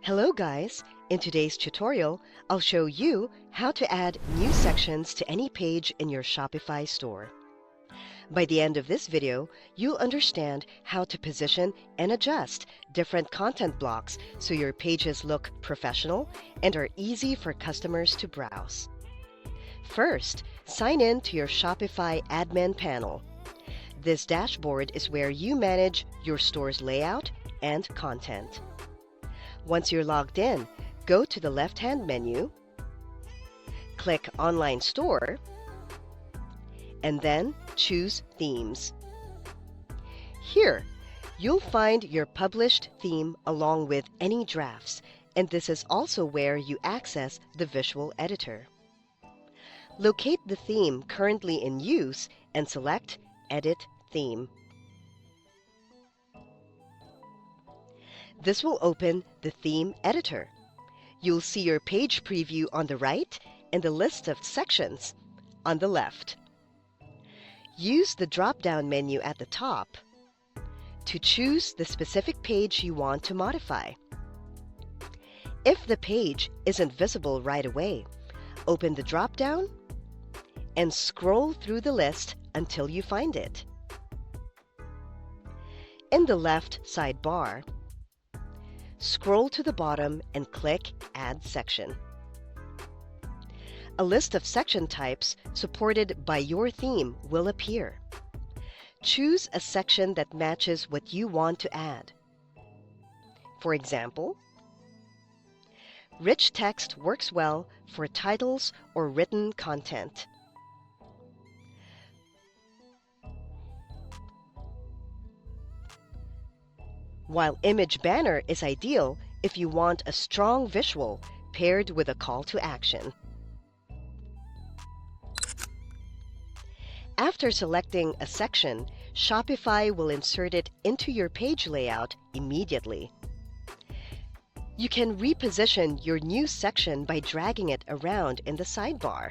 Hello guys! In today's tutorial, I'll show you how to add new sections to any page in your Shopify store. By the end of this video, you'll understand how to position and adjust different content blocks so your pages look professional and are easy for customers to browse. First, sign in to your Shopify admin panel. This dashboard is where you manage your store's layout and content. Once you're logged in, go to the left-hand menu, click Online Store, and then choose Themes. Here, you'll find your published theme along with any drafts, and this is also where you access the visual editor. Locate the theme currently in use and select Edit Theme. This will open the theme editor. You'll see your page preview on the right and the list of sections on the left. Use the drop-down menu at the top to choose the specific page you want to modify. If the page isn't visible right away, open the drop-down and scroll through the list until you find it. In the left sidebar, scroll to the bottom and click Add Section. A list of section types supported by your theme will appear. Choose a section that matches what you want to add. For example, rich text works well for titles or written content. While image banner is ideal if you want a strong visual paired with a call to action. After selecting a section, Shopify will insert it into your page layout immediately. You can reposition your new section by dragging it around in the sidebar.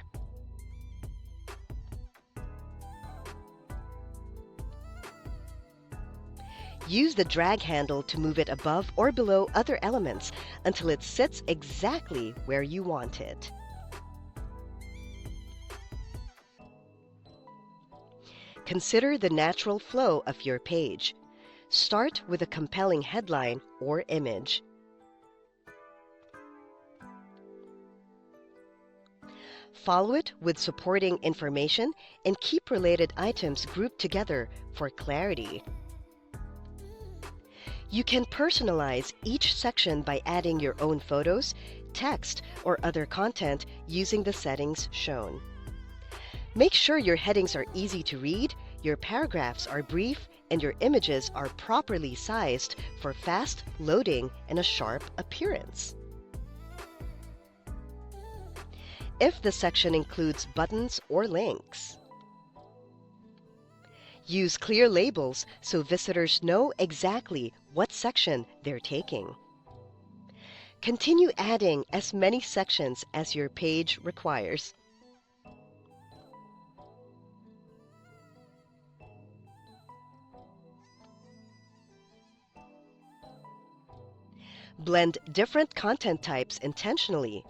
Use the drag handle to move it above or below other elements until it sits exactly where you want it. Consider the natural flow of your page. Start with a compelling headline or image. Follow it with supporting information and keep related items grouped together for clarity. You can personalize each section by adding your own photos, text, or other content using the settings shown. Make sure your headings are easy to read, your paragraphs are brief, and your images are properly sized for fast loading and a sharp appearance. If the section includes buttons or links, use clear labels so visitors know exactly what section they're taking. Continue adding as many sections as your page requires. Blend different content types intentionally.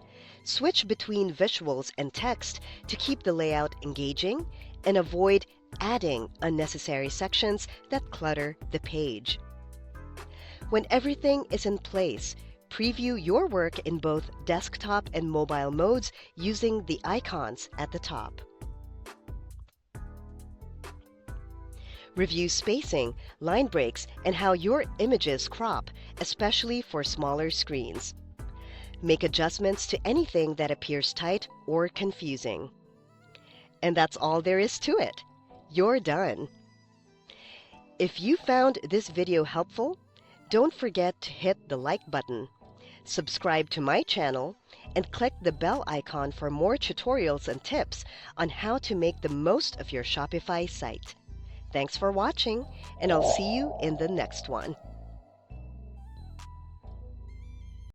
Switch between visuals and text to keep the layout engaging and avoid adding unnecessary sections that clutter the page. When everything is in place, preview your work in both desktop and mobile modes using the icons at the top. Review spacing, line breaks, and how your images crop, especially for smaller screens. Make adjustments to anything that appears tight or confusing. And that's all there is to it. You're done. If you found this video helpful, don't forget to hit the like button, subscribe to my channel, and click the bell icon for more tutorials and tips on how to make the most of your Shopify site. Thanks for watching, and I'll see you in the next one.